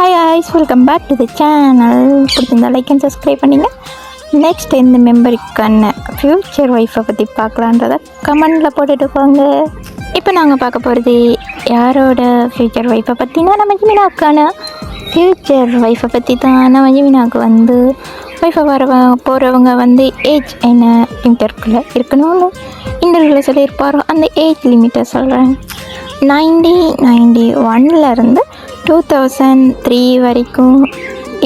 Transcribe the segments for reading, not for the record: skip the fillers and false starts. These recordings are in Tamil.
ஹாய் ஐஸ், welcome back to the channel. பிடிச்சிருந்தா லைக் அண்ட் சப்ஸ்கிரைப் பண்ணிங்க. நெக்ஸ்ட் இந்த மெம்பருக்கான ஃப்யூச்சர் ஒய்ஃபை பற்றி பார்க்கலான்றத கமெண்டில் போட்டுட்டு போங்க. இப்போ நாங்கள் பார்க்க போகிறது யாரோட ஃப்யூச்சர் ஒய்ஃபை பற்றினா நம்ம ஜிமினாக்கான ஃப்யூச்சர் ஒய்ஃபை பற்றி தான். நம்ம ஜிமினாவுக்கு வந்து ஒய்ஃபை போகிறவங்க வந்து ஏஜ் என்ன லிமிட்டருக்குள்ளே இருக்கணும்னு இன்டர்வியூவில் சொல்லியிருப்பாரோ அந்த ஏஜ் லிமிட்டை சொல்கிறேன். 1991 2003 வரைக்கும்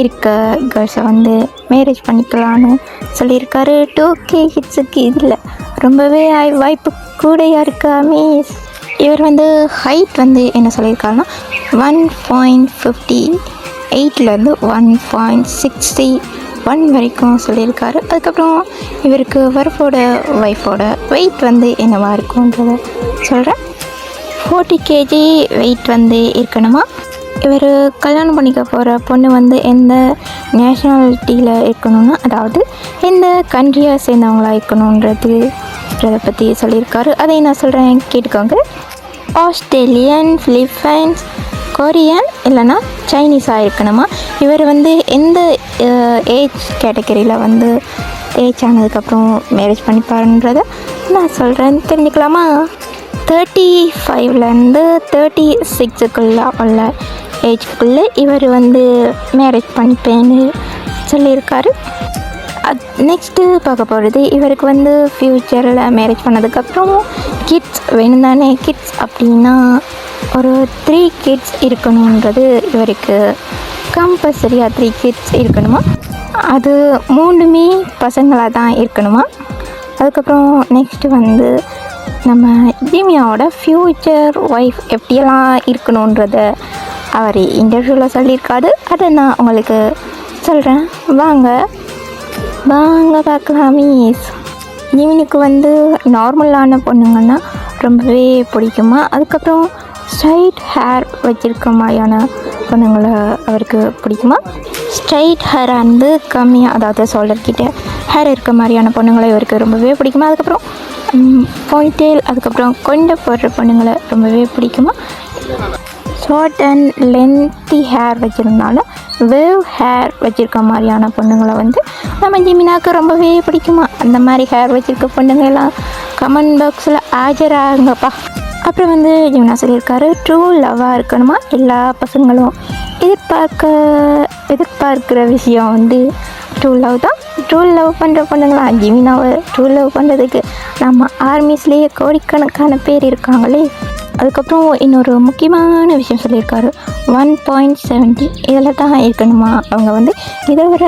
இருக்க கேர்ள்ஸை வந்து மேரேஜ் பண்ணிக்கலான்னு சொல்லியிருக்காரு. 2K கிட்ஸுக்கு இதில் ரொம்பவே வாய்ப்பு கூடையாக இருக்கா மீஸ். இவர் வந்து ஹைட் வந்து என்ன சொல்லியிருக்காருன்னா 1.58 1.61 வரைக்கும் சொல்லியிருக்காரு. அதுக்கப்புறம் இவருக்கு ஒய்ஃபோட வெயிட் வந்து என்னவாக இருக்குன்றத சொல்கிறேன். 40 kg வெயிட் வந்து இருக்கணுமா. இவர் கல்யாணம் பண்ணிக்க போகிற பொண்ணு வந்து எந்த நேஷ்னாலிட்டியில் இருக்கணும்னா, அதாவது எந்த கண்ட்ரியாக சேர்ந்தவங்களாக இருக்கணுன்றதை பற்றி சொல்லியிருக்காரு. அதை நான் சொல்கிறேன், கேட்டுக்கோங்க. ஆஸ்திரேலியன், பிலிப்பைன்ஸ், கொரியன் இல்லைனா சைனீஸாக இருக்கணுமா. இவர் வந்து எந்த ஏஜ் கேட்டகரியில் வந்து ஏஜ் ஆனதுக்கப்புறம் மேரேஜ் பண்ணிப்பாருன்றதை நான் சொல்கிறேன், தெரிஞ்சுக்கலாமா. 35 36 உள்ள ஏஜ்க்குள்ளே இவர் வந்து மேரேஜ் பண்ணிப்பேன்னு சொல்லியிருக்காரு. நெக்ஸ்ட்டு பார்க்க போகிறது, இவருக்கு வந்து ஃப்யூச்சரில் மேரேஜ் பண்ணதுக்கப்புறம் கிட்ஸ் வேணும் தானே. கிட்ஸ் அப்படின்னா ஒரு 3 kids இருக்கணுன்றது இவருக்கு கம்பல்சரியாக 3 kids இருக்கணுமா. அது 3 பசங்களாக தான் இருக்கணுமா. அதுக்கப்புறம் நெக்ஸ்ட்டு வந்து நம்ம ஜிமியாவோட ஃப்யூச்சர் ஒய்ஃப் எப்படியெல்லாம் இருக்கணுன்றத அவர் இன்டர்வியூவில் சொல்லியிருக்காரு. அதை நான் உங்களுக்கு சொல்கிறேன், வாங்க பார்க்கலாம் மீஸ். ஜிமினுக்கு வந்து நார்மலான பொண்ணுங்கன்னா ரொம்பவே பிடிக்குமா. அதுக்கப்புறம் ஸ்ட்ரைட் ஹேர் வச்சுருக்க மாதிரியான பொண்ணுங்களை அவருக்கு பிடிக்குமா. ஸ்ட்ரைட் ஹேர் வந்து கம்மியாக, அதாவது ஷோல்டர்கிட்ட ஹேர் இருக்க மாதிரியான பொண்ணுங்களை இவருக்கு ரொம்பவே பிடிக்குமா. அதுக்கப்புறம் பாயிண்டெயில், அதுக்கப்புறம் கொண்ட போடுற பொண்ணுங்களை ரொம்பவே பிடிக்குமா. ஷார்ட் அண்ட் லென்த்தி ஹேர் வச்சுருந்தாலும் வேவ் ஹேர் வச்சுருக்க மாதிரியான பொண்ணுங்களை வந்து நம்ம ஜிமினாவுக்கு ரொம்பவே பிடிக்குமா. அந்த மாதிரி ஹேர் வச்சுருக்க பொண்ணுங்கெல்லாம் கமெண்ட் பாக்ஸில் ஆஜராங்கப்பா. அப்புறம் வந்து ஜிமினா சொல்லியிருக்காரு, ட்ரூ லவ்வாக இருக்கணுமா. எல்லா பசங்களும் எதிர்பார்க்குற விஷயம் வந்து ட்ரூ லவ் தான். ட்ரூ லவ் பண்ணுற பொண்ணுங்களா ஜிமினாவை ட்ரூ லவ் பண்ணுறதுக்கு நம்ம ஆர்மிஸ்லேயே கோடிக்கணக்கான பேர் இருக்காங்களே. அதுக்கப்புறம் இன்னொரு முக்கியமான விஷயம் சொல்லியிருக்காரு, 1.70 இதில் தான் இருக்கணுமா. அவங்க வந்து இதை விட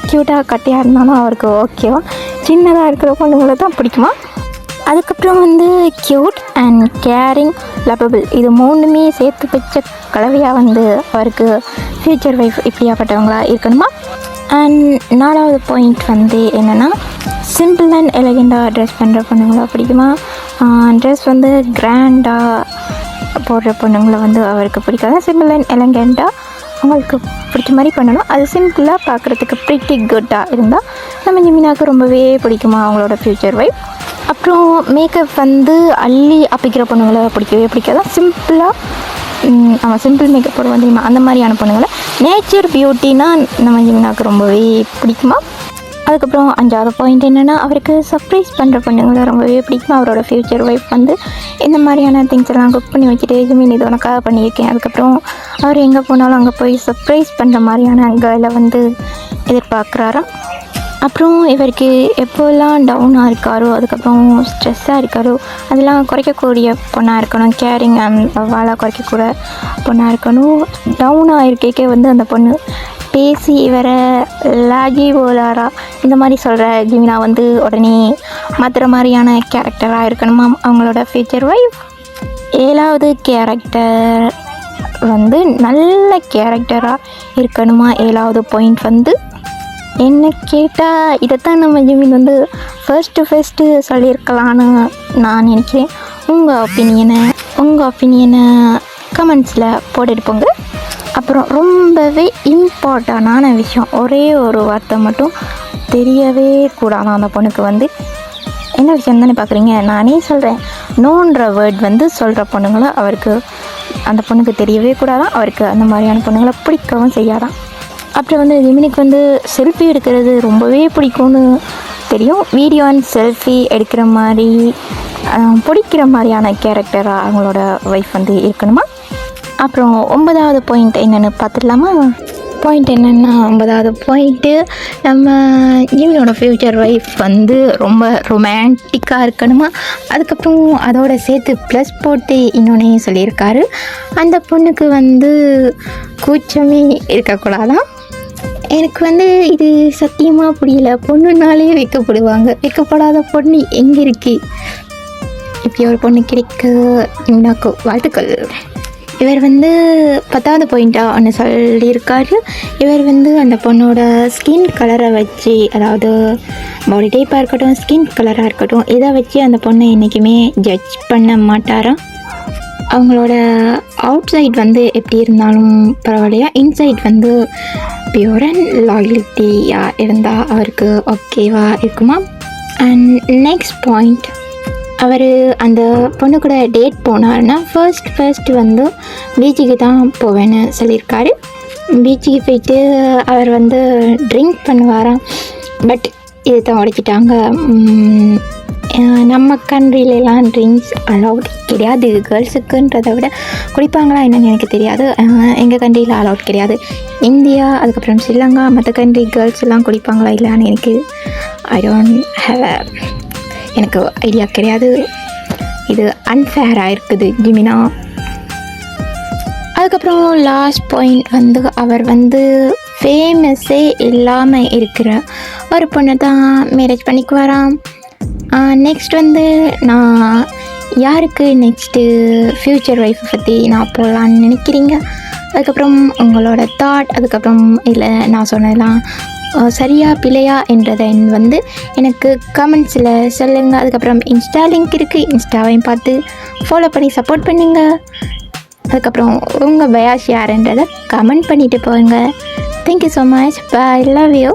க்யூட்டாக கட்டியாக இருந்தாலும் அவருக்கு ஓகேவா. சின்னதாக இருக்கிற பொண்ணுங்களை தான் பிடிக்குமா. அதுக்கப்புறம் வந்து க்யூட் அண்ட் கேரிங், லவபிள், இது 3 சேர்த்து வச்ச கலவையாக வந்து அவருக்கு ஃப்யூச்சர் ஒய்ஃப் இப்படியாப்பட்டவங்களா இருக்கணுமா. அண்ட் 4வது பாயிண்ட் வந்து என்னென்னா, சிம்பிள் அண்ட் எலகெண்ட்டாக ட்ரெஸ் பண்ணுற பொண்ணுங்களா பிடிக்குமா. ட்ரெஸ் வந்து கிராண்டாக போடுற பொண்ணுங்களை வந்து அவருக்கு பிடிக்காது. சிம்பிள் அண்ட் எலகெண்ட்டாக அவங்களுக்கு பிடிச்ச மாதிரி பண்ணணும். அது சிம்பிளாக பார்க்குறதுக்கு ப்ரிட்டி குட்டாக இருந்தால் நம்ம ஜிமினாவுக்கு ரொம்பவே பிடிக்குமா அவங்களோட ஃப்யூச்சர் ஒய்ஃப். அப்புறம் மேக்கப் வந்து அள்ளி அப்பிக்கிற பொண்ணுங்களை பிடிக்கவே பிடிக்காதான். சிம்பிளாக சிம்பிள் மேக்கப் போடுவோம் தெரியுமா, அந்த மாதிரியான பொண்ணுங்களை. நேச்சர் பியூட்டினா நம்ம ஜிமினாவுக்கு ரொம்பவே பிடிக்குமா. அதுக்கப்புறம் 5வது பாயிண்ட் என்னென்னா, அவருக்கு சர்ப்ரைஸ் பண்ணுற பொண்ணுங்களை ரொம்பவே பிடிக்குமா. அவரோட ஃப்யூச்சர் ஒய்ஃப் வந்து இந்த மாதிரியான திங்ஸ் எல்லாம் குக் பண்ணி வச்சுட்டு, ஜிமின் இது உனக்காக பண்ணியிருக்கேன். அதுக்கப்புறம் அவர் எங்கே போனாலும் அங்கே போய் சர்ப்ரைஸ் பண்ணுற மாதிரியான கேர்ளை வந்து எதிர்பார்க்குறாராம். அப்புறம் இவருக்கு எப்போல்லாம் டவுனாக இருக்காரோ, அதுக்கப்புறம் ஸ்ட்ரெஸ்ஸாக இருக்காரோ, அதெல்லாம் குறைக்கக்கூடிய பொண்ணாக இருக்கணும். கேரிங் அண்ட் வாழை குறைக்கக்கூட பொண்ணாக இருக்கணும். டவுனாக இருக்கே வந்து அந்த பொண்ணு பேசி இவரை லாகி போலாரா இந்த மாதிரி சொல்கிற ஜிமினா வந்து உடனே மாற்றுற மாதிரியான கேரக்டராக இருக்கணுமா அவங்களோட ஃப்யூச்சர் ஒய்ஃப். 7வது கேரக்டர் வந்து நல்ல கேரக்டராக இருக்கணுமா. 7வது பாயிண்ட் வந்து என்ன கேட்டால் இதைத்தான் நம்ம ஜிமின் வந்து ஃபர்ஸ்ட்டு சொல்லியிருக்கலான்னு நான் நினைக்கிறேன். உங்கள் ஒப்பீனியனை கமெண்ட்ஸில் போட்டுட்டு போங்க. அப்புறம் ரொம்பவே இம்பார்ட்டண்டான விஷயம், ஒரே ஒரு வார்த்தை மட்டும் தெரியவே கூடாது அந்த பொண்ணுக்கு வந்து. என்ன விஷயம் தானே பார்க்குறீங்க, நானே சொல்கிறேன். நோன்ற வேர்ட் வந்து சொல்கிற பொண்ணுங்களை அவருக்கு அந்த பொண்ணுக்கு தெரியவே கூடாதான், அவருக்கு அந்த மாதிரியான பொண்ணுங்களை பிடிக்கவும் செய்யாதான். அப்புறம் வந்து ஜெமினிக்கு வந்து செல்ஃபி எடுக்கிறது ரொம்பவே பிடிக்கும்னு தெரியும். வீடியோ அண்ட் செல்ஃபி எடுக்கிற மாதிரி பிடிக்கிற மாதிரியான கேரக்டராக அவங்களோட ஒய்ஃப் வந்து இருக்கணுமா. அப்புறம் 9வது பாயிண்ட் என்னென்னு பார்த்துடலாமா. பாயிண்ட் என்னென்னா, 9வது பாயிண்ட்டு, நம்ம ஜிமினோட ஃப்யூச்சர் ஒய்ஃப் வந்து ரொம்ப ரொமான்டிக்காக இருக்கணுமா. அதுக்கப்புறம் அதோட சேர்த்து ப்ளஸ் போட்டு இன்னொன்னே சொல்லியிருக்காரு, அந்த பொண்ணுக்கு வந்து கூச்சமே இருக்கக்கூடாதான். எனக்கு வந்து இது சத்தியமாக புரியல. பொண்ணுனாலே வைக்கப்படுவாங்க, வைக்கப்படாத பொண்ணு எங்கே இருக்குது? இப்படி ஒரு பொண்ணு கிடைக்க எனக்கு வாழ்த்துக்கள். இவர் வந்து 10வது பாயிண்ட்டாக ஒன்று சொல்லியிருக்காரு. இவர் வந்து அந்த பொண்ணோட ஸ்கின் கலரை வச்சு, அதாவது பாடி டைப்பாக இருக்கட்டும், ஸ்கின் கலராக இருக்கட்டும், இதை வச்சு அந்த பொண்ணை என்றைக்குமே ஜட்ஜ் பண்ண மாட்டாராம். அவங்களோட அவுட் சைட் வந்து எப்படி இருந்தாலும் பரவாயில்லையா, இன்சைட் வந்து பியூர் அண்ட் லாயல்ட்டியாக இருந்தால் அவருக்கு ஓகேவா இருக்குமா. அண்ட் நெக்ஸ்ட் பாயிண்ட், அவர் அந்த பொண்ணு கூட டேட் போனார்னா ஃபர்ஸ்ட் வந்து பீச்சுக்கு தான் போவேன்னு சொல்லியிருக்காரு. பீச்சுக்கு போயிட்டு அவர் வந்து ட்ரிங்க் பண்ணுவாராம். பட் இது தான் உடைச்சிட்டாங்க. நம்ம கண்ட்ரிலெலாம் ட்ரிங்க்ஸ் அலவுட் கிடையாது கேர்ள்ஸுக்குன்றதை விட, குடிப்பாங்களா என்னன்னு எனக்கு தெரியாது. எங்கள் கண்ட்ரியில் அலவுட் கிடையாது. இந்தியா, அதுக்கப்புறம் ஸ்ரீலங்கா, மற்ற கண்ட்ரி கேர்ள்ஸ் எல்லாம் குடிப்பாங்களா இல்லைன்னு எனக்கு ஐடியா கிடையாது. இது அன்ஃபேராக இருக்குது ஜிமினா. அதுக்கப்புறம் லாஸ்ட் பாயிண்ட் வந்து, அவர் வந்து ஃபேமஸே இல்லாமல் இருக்கிற ஒரு பொண்ணை தான் மேரேஜ் பண்ணிக்குவாராம். நெக்ஸ்ட் வந்து நான் யாருக்கு நெக்ஸ்ட்டு ஃப்யூச்சர் ஒய்ஃபை பற்றி நான் போடலான்னு நினைக்கிறீங்க? அதுக்கப்புறம் உங்களோட தாட், அதுக்கப்புறம் இல்லை நான் சொன்னதெல்லாம் சரியா பிழையா என்றதை வந்து எனக்கு கமெண்ட்ஸில் சொல்லுங்கள். அதுக்கப்புறம் இன்ஸ்டா லிங்க் இருக்குது, இன்ஸ்டாவையும் பார்த்து ஃபாலோ பண்ணி சப்போர்ட் பண்ணுங்க. அதுக்கப்புறம் உங்கள் பயாஸ் யாருன்றதை கமெண்ட் பண்ணிவிட்டு போங்க. Thank you so much. Bye, love you.